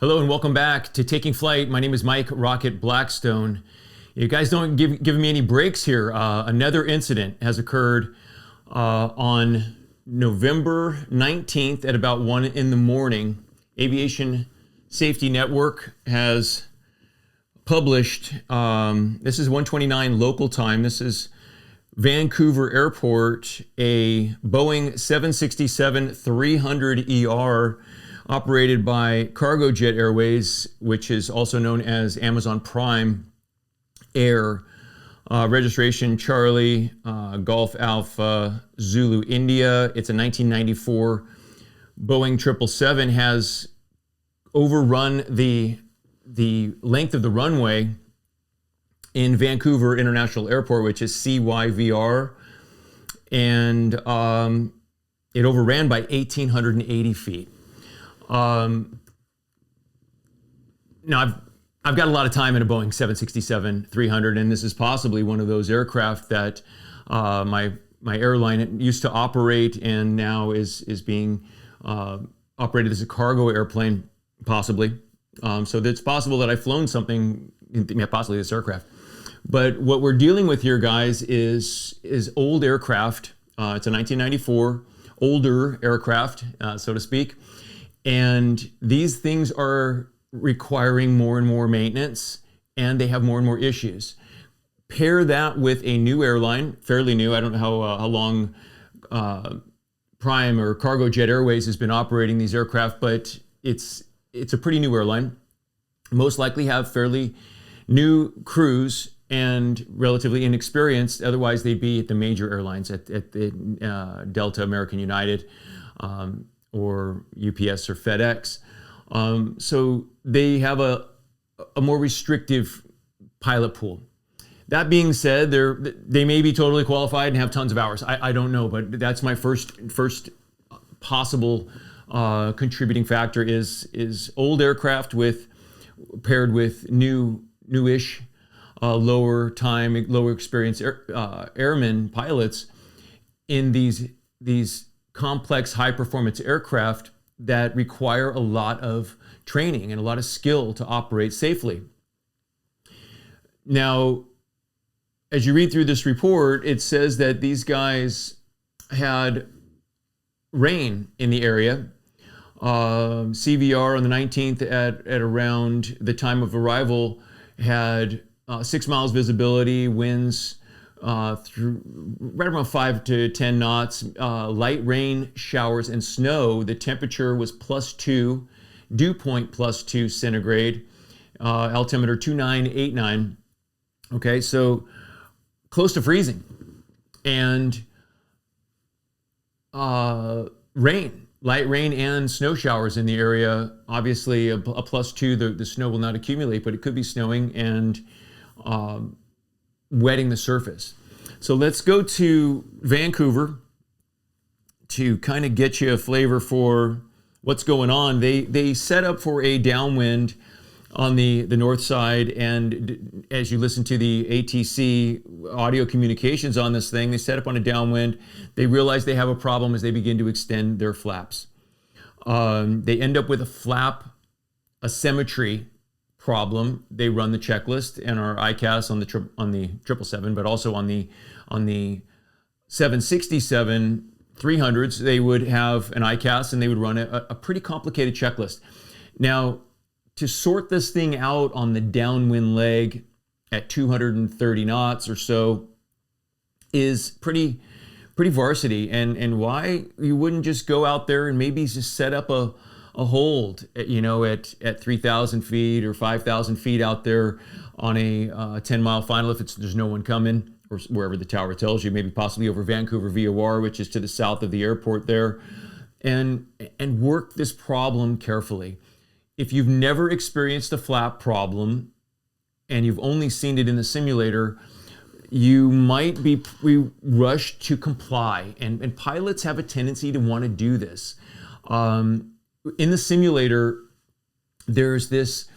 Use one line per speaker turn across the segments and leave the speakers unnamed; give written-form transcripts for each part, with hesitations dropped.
Hello and welcome back to Taking Flight. My name is Mike Rocket Blackstone. You guys don't give me any breaks here. Another incident has occurred on November 19th at about 1 in the morning. Aviation Safety Network has published, this is 1:29 local time. This is Vancouver Airport, a Boeing 767-300ER operated by Cargo Jet Airways, which is also known as Amazon Prime Air. Registration Charlie, Golf Alpha, Zulu India. It's a 1994 Boeing 777, has overrun the length of the runway in Vancouver International Airport, which is CYVR, and it overran by 1,880 feet. Now I've got a lot of time in a Boeing 767-300, and this is possibly one of those aircraft that my airline used to operate and now is being operated as a cargo airplane, possibly. So it's possible that I've flown something, possibly this aircraft. But what we're dealing with here, guys, is old aircraft. It's a 1994 older aircraft, so to speak. And these things are requiring more and more maintenance, and they have more and more issues. Pair that with a new airline, fairly new. I don't know how long Prime or Cargo Jet Airways has been operating these aircraft, but it's a pretty new airline. Most likely have fairly new crews and relatively inexperienced. Otherwise, they'd be at the major airlines, at the Delta, American United, or UPS or FedEx. So they have a more restrictive pilot pool. That being said, they may be totally qualified and have tons of hours. I don't know, but that's my first possible contributing factor is old aircraft paired with newish, lower time, lower experience airmen, pilots in these complex high performance aircraft that require a lot of training and a lot of skill to operate safely. Now, as you read through this report, it says that these guys had rain in the area. CVR on the 19th at around the time of arrival had 6 miles visibility, winds through right around 5 to 10 knots, light rain, showers, and snow. The temperature was +2, dew point +2 centigrade, altimeter 2989. Okay, so close to freezing. And rain, light rain and snow showers in the area. Obviously a +2, the snow will not accumulate, but it could be snowing and wetting the surface. So let's go to Vancouver to kind of get you a flavor for what's going on. They set up for a downwind on the north side, and as you listen to the ATC audio communications on this thing, they set up on a downwind. They realize they have a problem as they begin to extend their flaps. They end up with a flap asymmetry problem. They run the checklist and our ICAS on the 777, but also on the 767-300s, they would have an ICAS and they would run a pretty complicated checklist. Now, to sort this thing out on the downwind leg at 230 knots or so is pretty varsity, and why you wouldn't just go out there and maybe just set up a hold, at 3,000 feet or 5,000 feet out there on a 10-mile final if there's no one coming, or wherever the tower tells you, maybe possibly over Vancouver VOR, which is to the south of the airport there, and work this problem carefully. If you've never experienced a flap problem and you've only seen it in the simulator, you might be rushed to comply, and pilots have a tendency to want to do this. In the simulator, there's this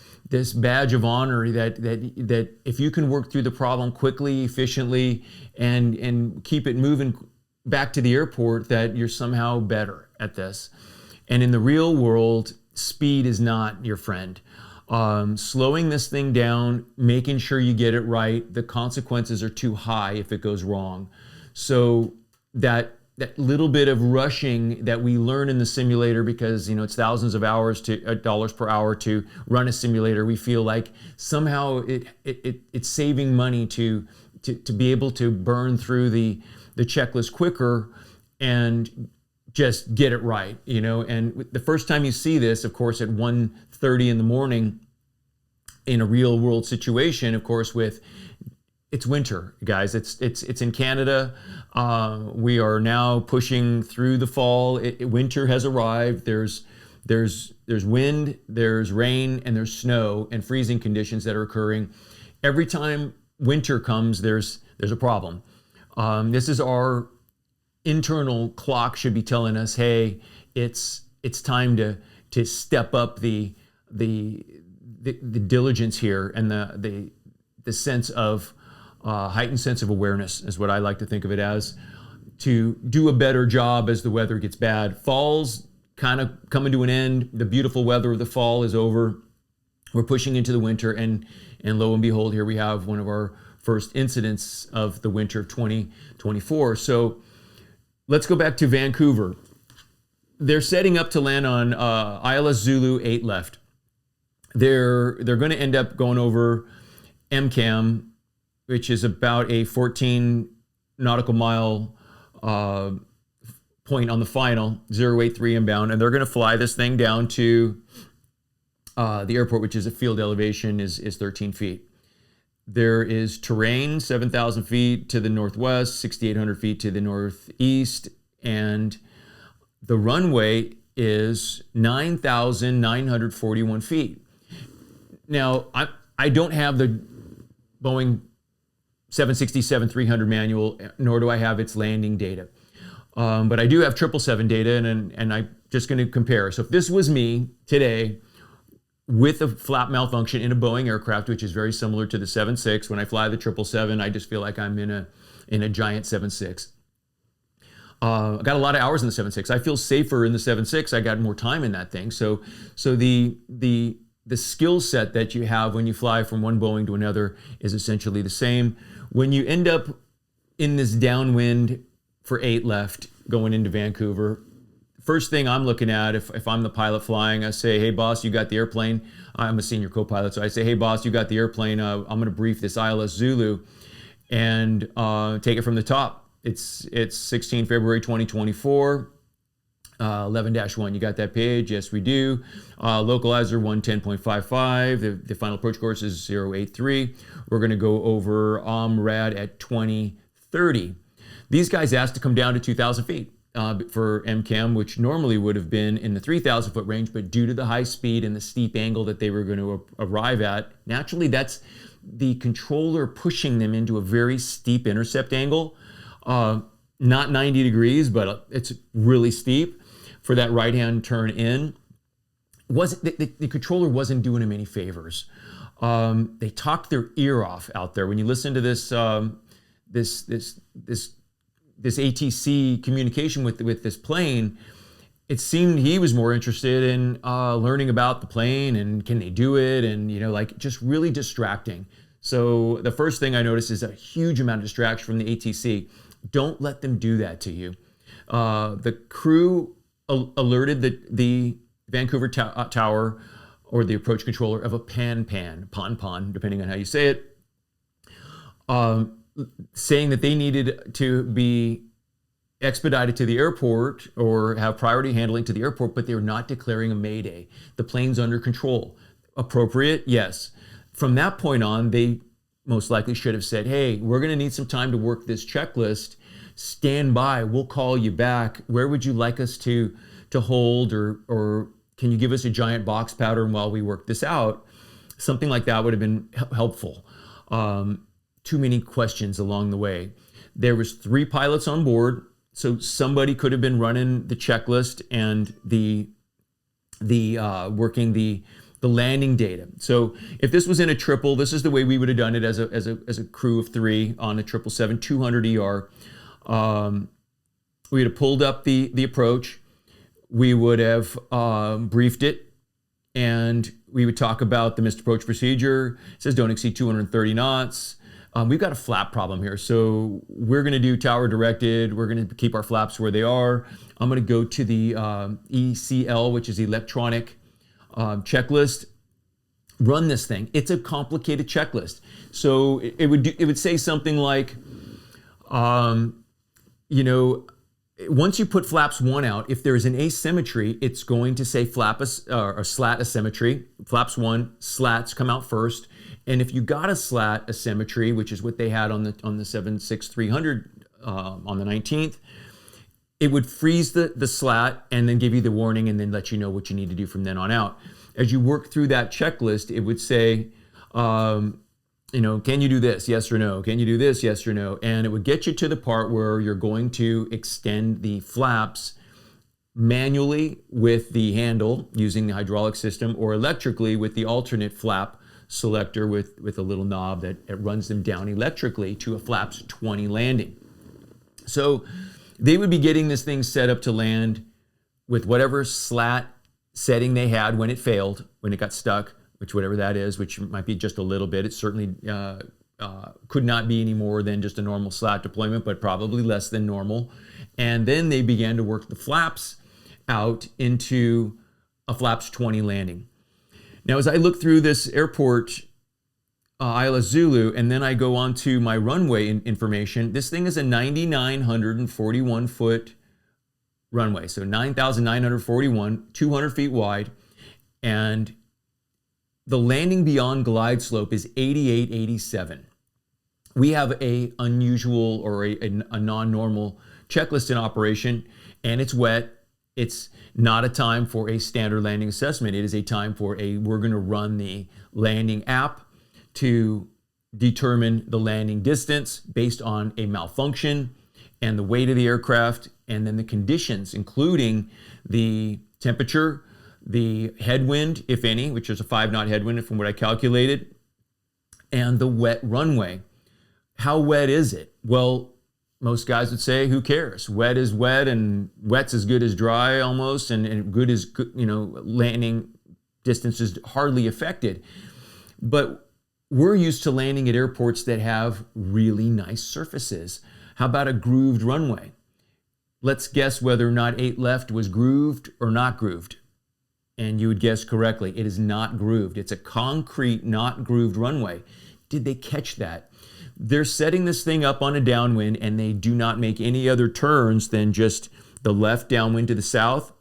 badge of honor that if you can work through the problem quickly, efficiently, and keep it moving back to the airport, that you're somehow better at this. And in the real world, speed is not your friend. Slowing this thing down, making sure you get it right. The consequences are too high if it goes wrong. So that little bit of rushing that we learn in the simulator, because it's thousands of hours to dollars per hour to run a simulator, we feel like somehow it's saving money to be able to burn through the checklist quicker and just get it right, And the first time you see this, of course, at 1:30 in the morning in a real world situation, of course, it's winter, guys. It's in Canada. We are now pushing through the fall. Winter has arrived. There's wind, there's rain, and there's snow and freezing conditions that are occurring. Every time winter comes, there's a problem. This is our internal clock should be telling us, hey, it's time to step up the diligence here, and the sense of heightened sense of awareness is what I like to think of it as, to do a better job as the weather gets bad. Fall's kind of coming to an end. The beautiful weather of the fall is over. We're pushing into the winter, and lo and behold, here we have one of our first incidents of the winter of 2024. So let's go back to Vancouver. They're setting up to land on ILS Zulu 8 left. They're going to end up going over MCAM, which is about a 14 nautical mile point on the final, 083 inbound, and they're going to fly this thing down to the airport, which is a field elevation is 13 feet. There is terrain, 7,000 feet to the northwest, 6,800 feet to the northeast, and the runway is 9,941 feet. Now, I don't have the Boeing 767-300 manual, nor do I have its landing data. But I do have 777 data, and I'm just going to compare. So if this was me today with a flap malfunction in a Boeing aircraft, which is very similar to the 76, when I fly the 777, I just feel like I'm in a giant 76. I got a lot of hours in the 76. I feel safer in the 76. I got more time in that thing. So the skill set that you have when you fly from one Boeing to another is essentially the same. When you end up in this downwind for 8 left going into Vancouver, first thing I'm looking at, if I'm the pilot flying, I say, hey boss, you got the airplane. I'm a senior co-pilot, so I say, hey boss, you got the airplane. I'm going to brief this ILS Zulu and take it from the top. It's 16 February 2024. 11-1, you got that page? Yes, we do. Localizer 110.55. The final approach course is 083. We're going to go over OMRAD at 2030. These guys asked to come down to 2,000 feet for MCAM, which normally would have been in the 3,000 foot range, but due to the high speed and the steep angle that they were going to arrive at, naturally that's the controller pushing them into a very steep intercept angle. Not 90 degrees, but it's really steep for that right-hand turn in. The controller wasn't doing him any favors. They talked their ear off out there. When you listen to this ATC communication with this plane, it seemed he was more interested in learning about the plane and can they do it, and just really distracting. So the first thing I noticed is a huge amount of distraction from the ATC. Don't let them do that to you. The crew alerted the Vancouver tower or the approach controller of a pon, depending on how you say it, saying that they needed to be expedited to the airport or have priority handling to the airport, but they were not declaring a mayday. The plane's under control. Appropriate? Yes. From that point on, they most likely should have said, hey, we're going to need some time to work this checklist. Stand by. We'll call you back. Where would you like us to hold, or can you give us a giant box pattern while we work this out? Something like that would have been helpful. Too many questions along the way. There was 3 pilots on board, so somebody could have been running the checklist and the working the landing data. So if this was in a triple, this is the way we would have done it as a crew of 3 on a 777-300ER. We would have pulled up the approach. We would have briefed it and we would talk about the missed approach procedure. It says don't exceed 230 knots. We've got a flap problem here. So we're gonna do tower directed. We're gonna keep our flaps where they are. I'm gonna go to the ECL, which is electronic checklist. Run this thing. It's a complicated checklist. So it would say something like, you know, once you put flaps 1 out, if there's an asymmetry, it's going to say or slat asymmetry. Flaps 1, slats come out first. And if you got a slat asymmetry, which is what they had on the 767-300 on the 19th, it would freeze the slat and then give you the warning and then let you know what you need to do from then on out. As you work through that checklist, it would say, you know, can you do this? Yes or no? Can you do this? Yes or no? And it would get you to the part where you're going to extend the flaps manually with the handle using the hydraulic system, or electrically with the alternate flap selector with a little knob that it runs them down electrically to a flaps 20 landing. So they would be getting this thing set up to land with whatever slat setting they had when it failed, when it got stuck, which whatever that is, which might be just a little bit. It certainly could not be any more than just a normal slat deployment, but probably less than normal. And then they began to work the flaps out into a flaps 20 landing. Now, as I look through this airport, Isla Zulu, and then I go on to my runway information, this thing is a 9,941 foot runway. So 9,941, 200 feet wide. And the landing beyond glide slope is 8887. We have a unusual or a non-normal checklist in operation, and it's wet. It's not a time for a standard landing assessment. It is a time for we're gonna run the landing app to determine the landing distance based on a malfunction and the weight of the aircraft, and then the conditions, including the temperature, the headwind, if any, which is a 5-knot headwind from what I calculated, and the wet runway. How wet is it? Well, most guys would say, who cares? Wet is wet, and wet's as good as dry almost, and good is good, you know, landing distance is hardly affected. But we're used to landing at airports that have really nice surfaces. How about a grooved runway? Let's guess whether or not 8 left was grooved or not grooved. And you would guess correctly. It is not grooved. It's a concrete, not grooved runway. Did they catch that? They're setting this thing up on a downwind, and they do not make any other turns than just the left downwind to the south,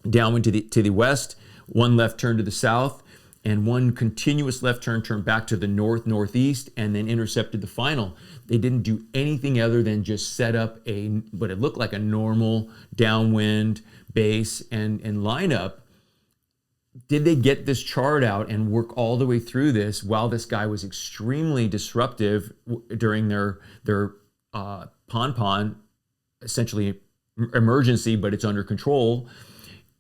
downwind to the west, one left turn to the south, and one continuous left turn back to the northeast, and then intercepted the final. They didn't do anything other than just set up what it looked like a normal downwind base and lineup. Did they get this chart out and work all the way through this while this guy was extremely disruptive during their pon, essentially emergency, but it's under control?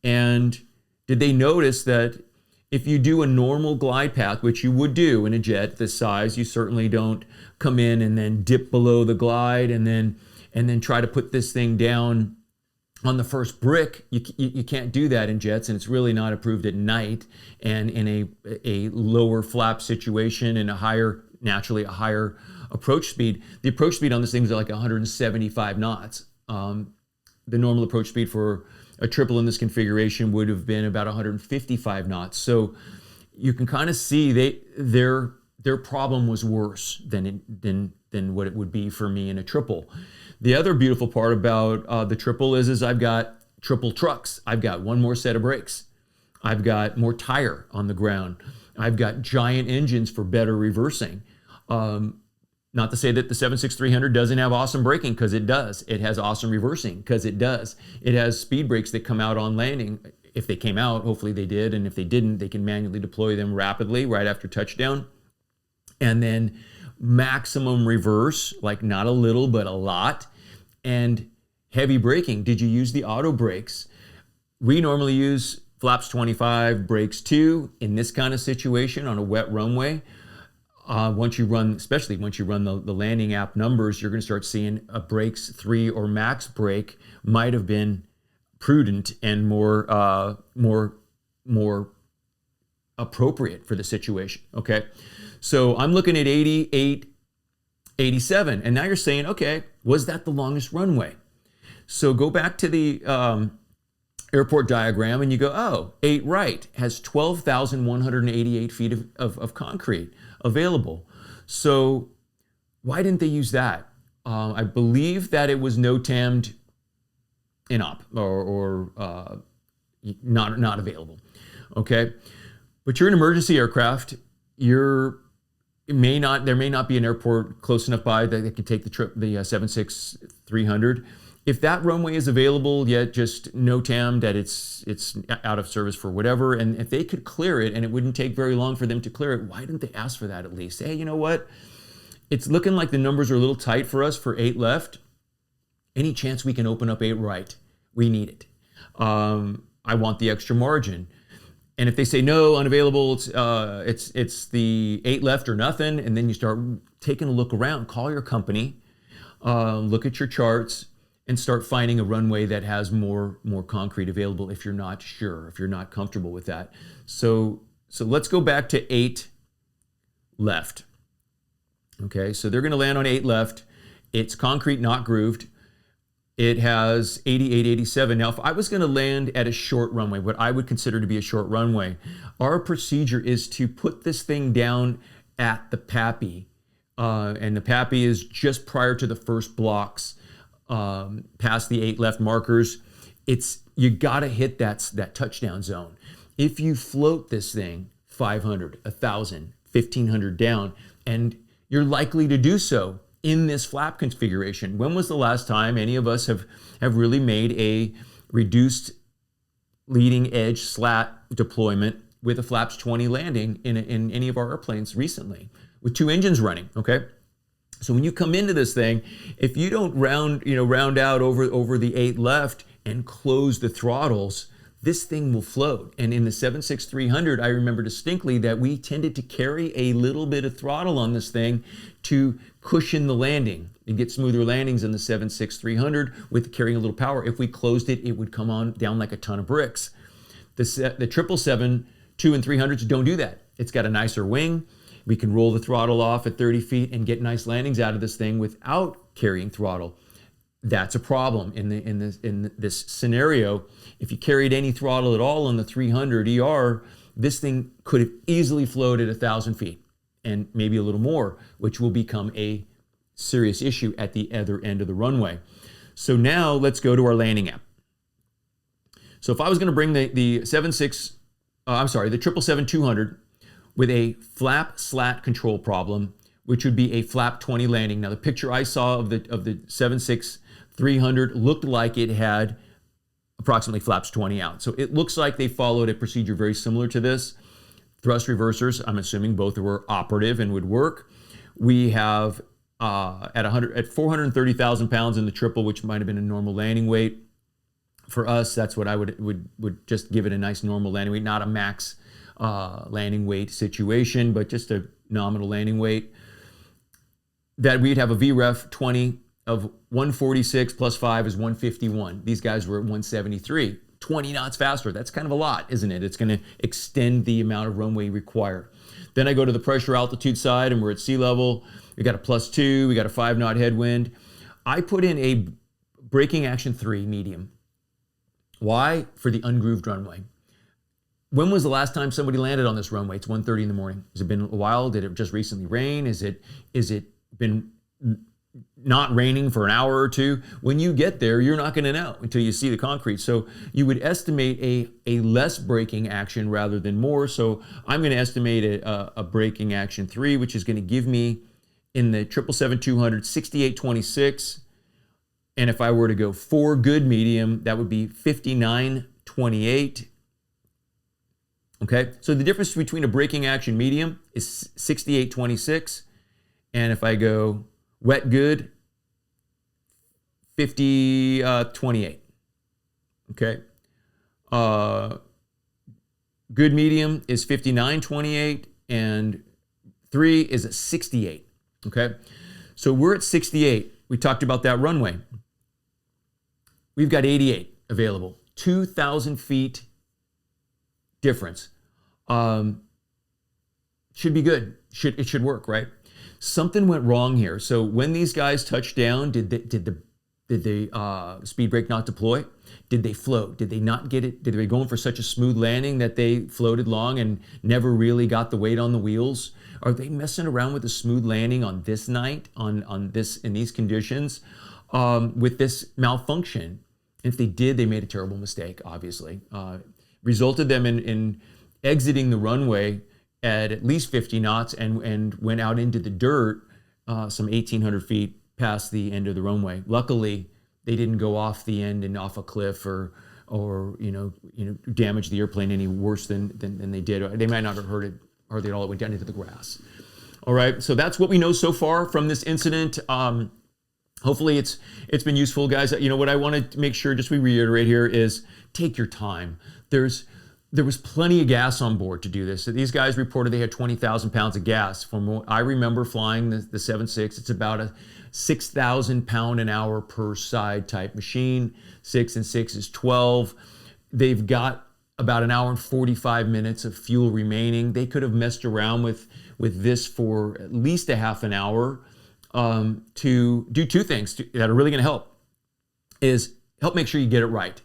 And did they notice that if you do a normal glide path, which you would do in a jet this size, you certainly don't come in and then dip below the glide and then try to put this thing down on the first brick. You can't do that in jets, and it's really not approved at night and in a lower flap situation and naturally a higher approach speed. The approach speed on this thing is like 175 knots. The normal approach speed for a triple in this configuration would have been about 155 knots. So you can kind of see their problem was worse than what it would be for me in a triple. The other beautiful part about the triple is I've got triple trucks. I've got one more set of brakes. I've got more tire on the ground. I've got giant engines for better reversing. Not to say that the 767-300 doesn't have awesome braking, because it does. It has awesome reversing, because it does. It has speed brakes that come out on landing. If they came out, hopefully they did. And if they didn't, they can manually deploy them rapidly right after touchdown. And then maximum reverse, like not a little, but a lot. And heavy braking. Did you use the auto brakes? We normally use flaps 25, brakes 2 in this kind of situation on a wet runway. Especially once you run the landing app numbers, you're going to start seeing a brakes 3 or max brake might have been prudent and more appropriate for the situation, okay? So I'm looking at 88, 87, and now you're saying, okay, was that the longest runway? So go back to the airport diagram and you go, oh, 8 right has 12,188 feet of concrete available. So why didn't they use that? I believe that it was no-tammed in-op or not available, okay? But you're an emergency aircraft. There may not be an airport close enough by that can take the 767-300. If that runway is available, yet just no-tammed, that it's out of service for whatever, and if they could clear it, and it wouldn't take very long for them to clear it, why didn't they ask for that at least? Hey, you know what? It's looking like the numbers are a little tight for us for 8 left. Any chance we can open up 8 right? We need it. I want the extra margin. And if they say no, unavailable, it's the 8 left or nothing, and then you start taking a look around. Call your company, look at your charts, and start finding a runway that has more concrete available if you're not sure, if you're not comfortable with that. So let's go back to 8 left. Okay, so they're going to land on 8 left. It's concrete, not grooved. It has 88, 87. Now, if I was going to land at a short runway, what I would consider to be a short runway, our procedure is to put this thing down at the PAPI. And the PAPI is just prior to the first blocks, past the 8 left markers. You got to hit that touchdown zone. If you float this thing 500, 1,000, 1,500 down, and you're likely to do so in this flap configuration. When was the last time any of us have really made a reduced leading edge SLAT deployment with a flaps 20 landing in any of our airplanes recently with 2 engines running, okay? So when you come into this thing, if you don't round out over the 8 left and close the throttles, this thing will float. And in the 767-300, I remember distinctly that we tended to carry a little bit of throttle on this thing to cushion the landing and get smoother landings in the 767-300 with carrying a little power. If we closed it, it would come on down like a ton of bricks. The 777-2 and 300s don't do that. It's got a nicer wing. We can roll the throttle off at 30 feet and get nice landings out of this thing without carrying throttle. That's a problem in this scenario. If you carried any throttle at all on the 300ER, this thing could have easily floated 1,000 feet and maybe a little more, which will become a serious issue at the other end of the runway. So now let's go to our landing app. So if I was going to bring the 777-200 with a flap slat control problem, which would be a flap 20 landing. Now the picture I saw of the 767-300 looked like it had approximately flaps 20 out. So it looks like they followed a procedure very similar to this. Thrust reversers, I'm assuming both were operative and would work. We have at 430,000 pounds in the triple, which might have been a normal landing weight. For us, that's what I would just give it a nice normal landing weight, not a max landing weight situation, but just a nominal landing weight. That we'd have a VREF 20 of 146 plus 5 is 151. These guys were at 173, 20 knots faster. That's kind of a lot, isn't it? It's going to extend the amount of runway required. Then I go to the pressure altitude side, and we're at sea level. We got a +2, we got a 5-knot headwind. I put in a braking action 3 medium. Why? For the ungrooved runway. When was the last time somebody landed on this runway? It's 1:30 in the morning. Has it been a while? Did it just recently rain? Is it been not raining for an hour or two? When you get there, you're not going to know until you see the concrete. So you would estimate a less braking action rather than more. So I'm going to estimate a braking action 3, which is going to give me in the 777-200 68.26. And if I were to go 4 good medium, that would be 59.28. Okay, so the difference between a braking action medium is 68.26. And if I go wet good, 50.28. Okay. Good medium is 59.28, and 3 is a 68. Okay. So we're at 68. We talked about that runway. We've got 88 available. 2,000 feet difference. should be good. It should work, right? Something went wrong here. So when these guys touched down, did the speed brake not deploy? Did they float? Did they not get it? Did they go in for such a smooth landing that they floated long and never really got the weight on the wheels? Are they messing around with a smooth landing on this night, on this, in these conditions, with this malfunction? If they did, they made a terrible mistake, obviously. Resulted them in exiting the runway at least 50 knots and went out into the dirt some 1,800 feet past the end of the runway. Luckily, they didn't go off the end and off a cliff or damage the airplane any worse than they did. They might not have hurt it hardly at all. It went down into the grass. All right, so that's what we know so far from this incident. Hopefully it's been useful, guys. You know what I want to make sure, just we reiterate here, is take your time. There was plenty of gas on board to do this. So these guys reported they had 20,000 pounds of gas. From what I remember flying the 76, it's about a 6,000 pound an hour per side type machine. 6 and 6 is 12. They've got about an hour and 45 minutes of fuel remaining. They could have messed around with this for at least a half an hour to do two things that are really going to help. Is help make sure you get it right.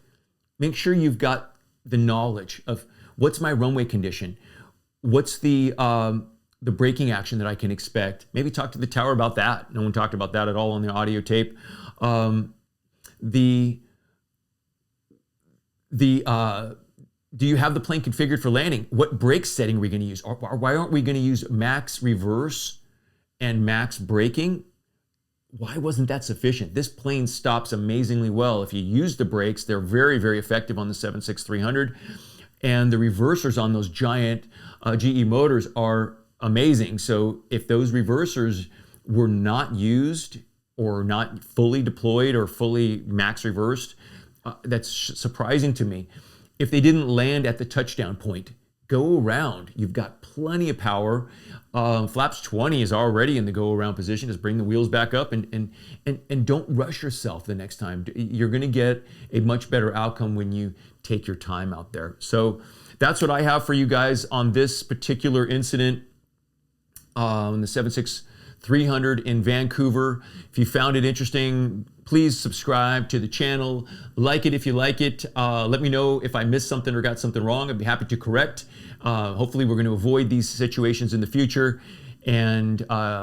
Make sure you've got the knowledge of what's my runway condition, what's the braking action that I can expect. Maybe talk to the tower about that. No one talked about that at all on the audio tape. Do you have the plane configured for landing? What brake setting are we going to use? Or why aren't we going to use max reverse and max braking? Why wasn't that sufficient? This plane stops amazingly well. If you use the brakes, they're very, very effective on the 767-300. And the reversers on those giant GE motors are amazing. So if those reversers were not used or not fully deployed or fully max reversed, that's surprising to me. If they didn't land at the touchdown point, go around. You've got plenty of power. Flaps 20 is already in the go around position. Just bring the wheels back up and don't rush yourself the next time. You're going to get a much better outcome when you take your time out there. So that's what I have for you guys on this particular incident on the 767-300 in Vancouver. If you found it interesting, please subscribe to the channel. Like it if you like it. Let me know if I missed something or got something wrong. I'd be happy to correct. Hopefully we're going to avoid these situations in the future. And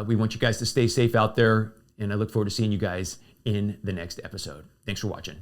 we want you guys to stay safe out there. And I look forward to seeing you guys in the next episode. Thanks for watching.